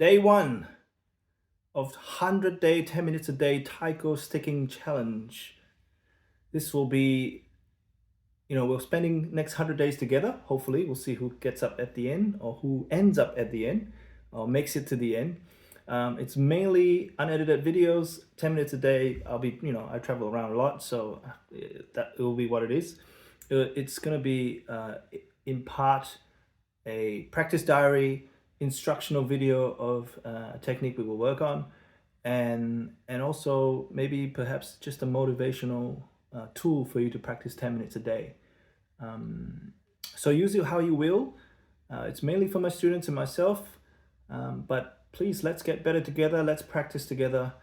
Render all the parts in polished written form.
Day 1 of 100-day, 10 minutes a day taiko sticking challenge. This will be, we're spending next 100 days together. Hopefully, we'll see who gets up at the end or who ends up at the end or makes it to the end. It's mainly unedited videos, 10 minutes a day. I travel around a lot, so that will be what it is. It's going to be in part a practice diary, instructional video of a technique we will work on, and also maybe perhaps just a motivational tool for you to practice 10 minutes a day. So use it how you will. It's mainly for my students and myself, but please, let's get better together. Let's practice together.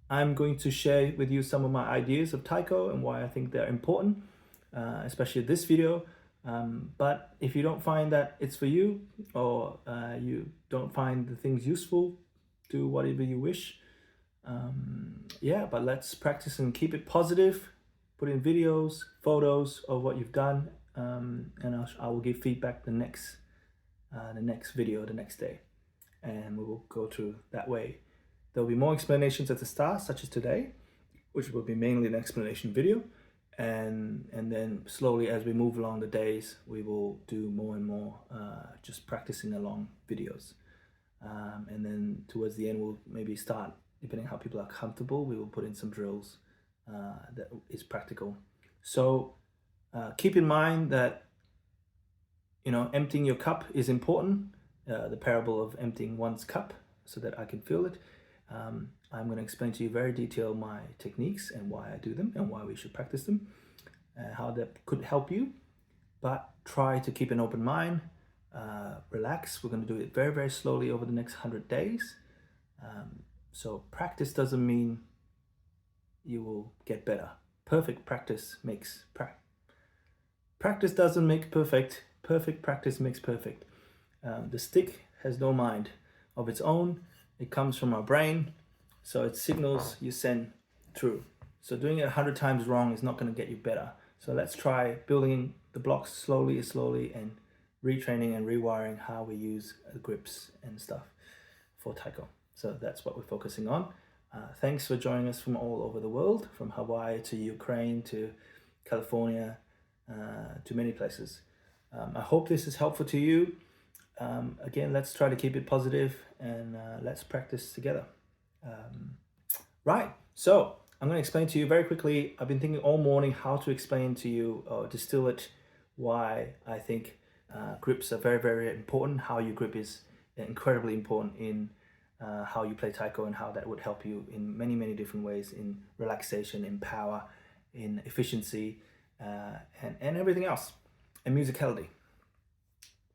I'm going to share with you some of my ideas of taiko and why I think they're important, especially this video. But if you don't find that it's for you, or you don't find the things useful, do whatever you wish. But let's practice and keep it positive. Put in videos, photos of what you've done, and I will give feedback the next video the next day, and we will go through that way. There'll be more explanations at the start, such as today, which will be mainly an explanation video. And then slowly, as we move along the days, we will do more and more just practicing along videos. And then towards the end, we'll maybe start, depending on how people are comfortable, we will put in some drills that is practical. So keep in mind that, emptying your cup is important. The parable of emptying one's cup so that I can fill it. I'm going to explain to you very detailed my techniques and why I do them and why we should practice them, how that could help you. But try to keep an open mind, relax. We're going to do it very, very slowly over the next 100 days. So practice doesn't mean you will get better. Perfect practice makes practice doesn't make perfect. Perfect practice makes perfect. The stick has no mind of its own. It comes from our brain, so it's signals you send through. So doing it 100 times wrong is not going to get you better. So let's try building the blocks slowly and retraining and rewiring how we use grips and stuff for taiko. So that's what we're focusing on. Thanks for joining us from all over the world, from Hawaii to Ukraine to California, to many places. I hope this is helpful to you. Again, let's try to keep it positive and let's practice together. Right, so I'm going to explain to you very quickly. I've been thinking all morning how to explain to you or distill it why I think grips are very, very important. How you grip is incredibly important in how you play taiko and how that would help you in many, many different ways, in relaxation, in power, in efficiency, and everything else, and musicality.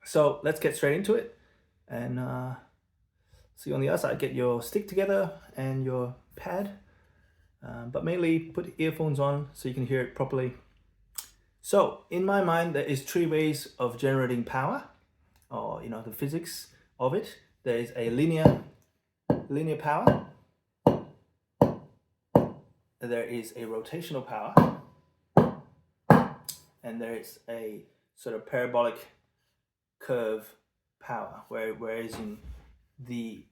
So let's get straight into it, and see you on the other side. Get your stick together and your pad, but mainly put earphones on so you can hear it properly. So in my mind, there is 3 ways of generating power, or the physics of it. There is a linear power. There is a rotational power, and there is a sort of parabolic curve power, whereas the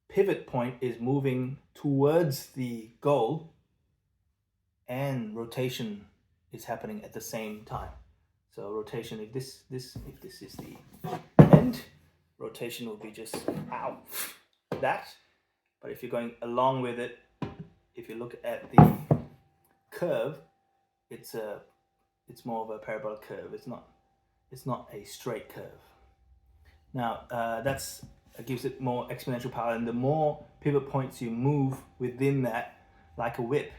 pivot point is moving towards the goal and rotation is happening at the same time. So rotation, if this is the end, rotation will be just that. But if you're going along with it, if you look at the curve, it's more of a parabolic curve. It's not a straight curve. Now, that gives it more exponential power, and the more pivot points you move within that, like a whip,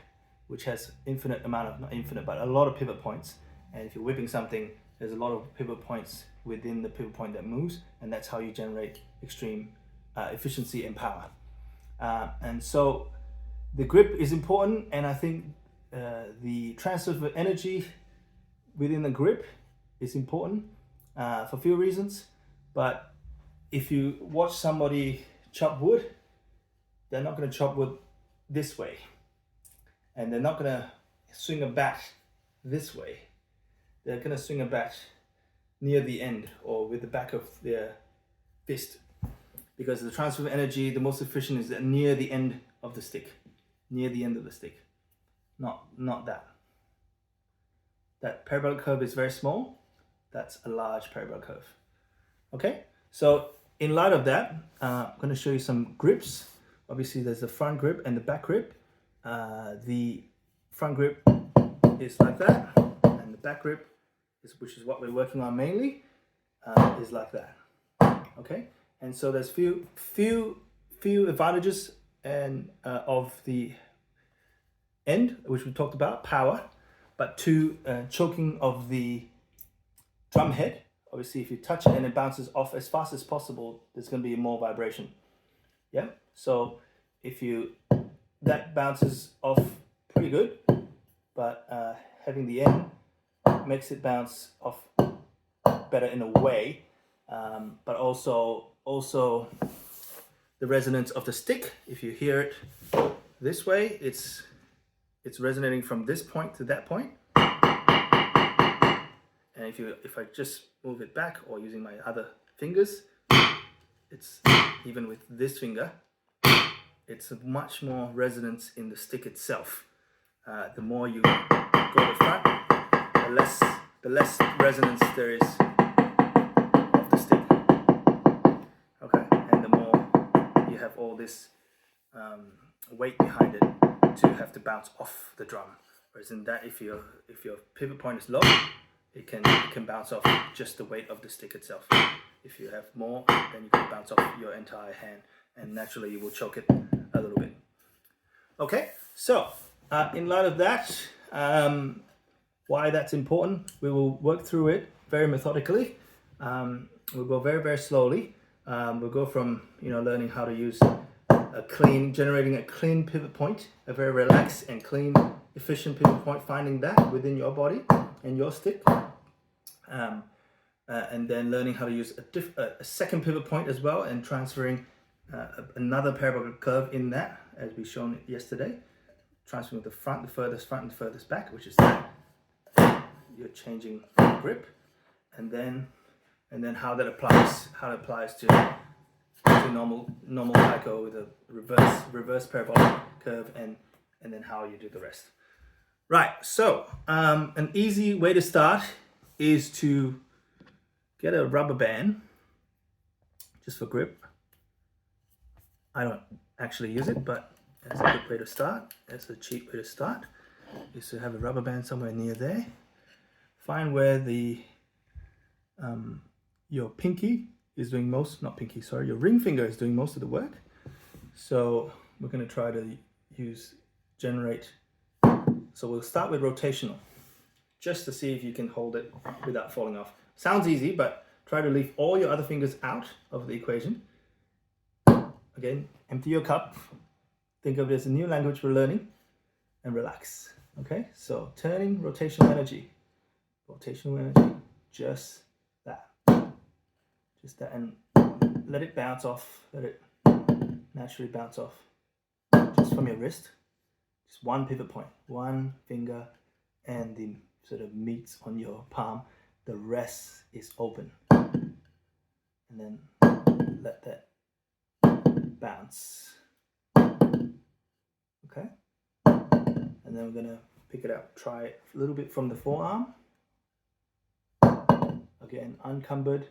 which has not infinite, but a lot of pivot points. And if you're whipping something, there's a lot of pivot points within the pivot point that moves, and that's how you generate extreme efficiency and power. And so the grip is important, and I think the transfer of energy within the grip is important for a few reasons. But if you watch somebody chop wood, they're not going to chop wood this way, and they're not going to swing a bat this way. They're going to swing a bat near the end or with the back of their fist, because the transfer of energy, the most efficient is near the end of the stick, not that. That parabolic curve is very small. That's a large parabolic curve. Okay, so in light of that, I'm going to show you some grips. Obviously, there's the front grip and the back grip. The front grip is like that, and the back grip, which is what we're working on mainly, is like that. Okay, and so there's few advantages and of the end, which we talked about, power, but two, choking of the drum head. Obviously, if you touch it and it bounces off as fast as possible, there's going to be more vibration. Yeah, so if that bounces off pretty good, but having the end makes it bounce off better in a way, but also the resonance of the stick. If you hear it this way, it's resonating from this point to that point. And if I just move it back or using my other fingers, it's even with this finger, it's much more resonance in the stick itself. The more you go to the front, the less resonance there is of the stick. Okay, and the more you have all this weight behind it to have to bounce off the drum. Whereas in that, if your pivot point is low, it can bounce off just the weight of the stick itself. If you have more, then you can bounce off your entire hand, and naturally you will choke it a little bit. Okay, so in light of that, why that's important, we will work through it very methodically. We'll go very, very slowly. We'll go from learning how to use generating a clean pivot point, a very relaxed and clean, efficient pivot point, finding that within your body and your stick, and then learning how to use a second pivot point as well, and transferring another parabolic curve in that, as we shown yesterday, transferring the furthest front and the furthest back, which is that. You're changing grip, and then how that applies to normal taiko with a reverse parabolic curve, and then how you do the rest. Right, so an easy way to start is to get a rubber band just for grip. I don't actually use it, but that's a good way to start. That's a cheap way to start, is to have a rubber band somewhere near there. Find where your pinky is doing your ring finger is doing most of the work. So we're going to try to generate. So we'll start with rotational, just to see if you can hold it without falling off. Sounds easy, but try to leave all your other fingers out of the equation. Again, empty your cup. Think of it as a new language we're learning, and relax. Okay, so turning rotational energy, just that, and let it bounce off, let it naturally bounce off, just from your wrist. Just one pivot point, one finger, and the sort of meets on your palm. The rest is open, and then let that bounce. Okay, and then we're gonna pick it up. Try it a little bit from the forearm. Again, uncumbered.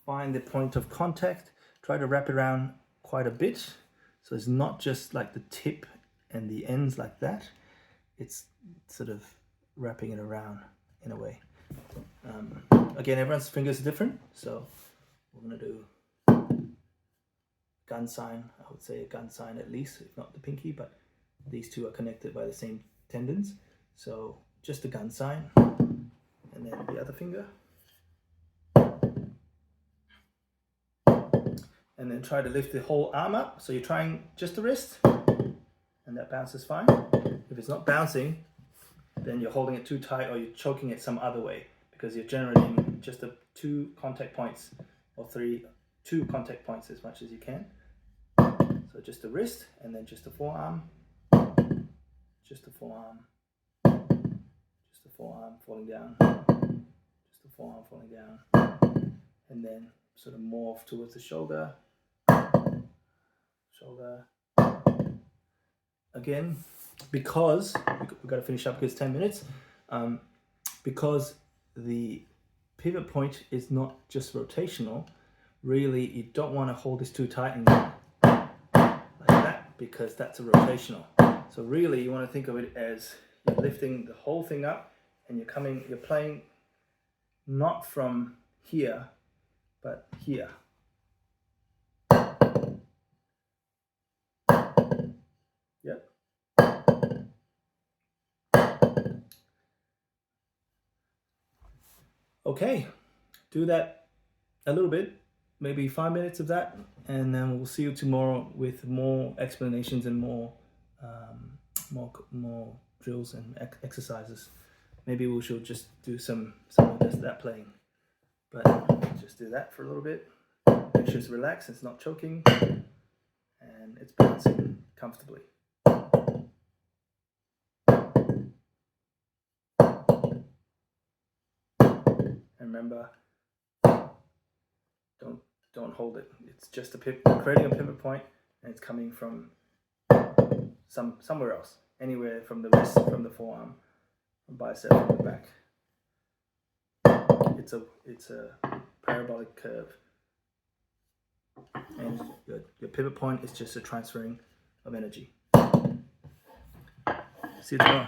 Find the point of contact. Try to wrap it around quite a bit, so it's not just like the tip and the ends like that. It's sort of wrapping it around in a way. Again, everyone's fingers are different, so we're gonna do gun sign. I would say a gun sign at least, if not the pinky, but these two are connected by the same tendons. So just a gun sign, and then the other finger. And then try to lift the whole arm up. So you're trying just the wrist, and that bounces fine. If it's not bouncing, then you're holding it too tight, or you're choking it some other way, because you're generating just the two contact points, or two contact points as much as you can. So just the wrist, and then just the forearm, just the forearm, just the forearm falling down, just the forearm falling down, and then sort of morph towards the shoulder. Shoulder. Again, because we've got to finish up because it's 10 minutes. Because the pivot point is not just rotational, really you don't want to hold this too tight and go like that, because that's a rotational. So really you want to think of it as you're lifting the whole thing up and you're playing not from here, but here. Yep. Okay, do that a little bit, maybe 5 minutes of that, and then we'll see you tomorrow with more explanations and more drills and exercises. Maybe we should just do some of just that playing, but just do that for a little bit. Make sure it's relaxed, it's not choking, and it's bouncing comfortably. And remember, don't hold it. It's just creating a pivot point, and it's coming from somewhere else, anywhere from the wrist, from the forearm, from bicep, from the back. It's a parabolic curve, and your pivot point is just a transferring of energy. See you tomorrow.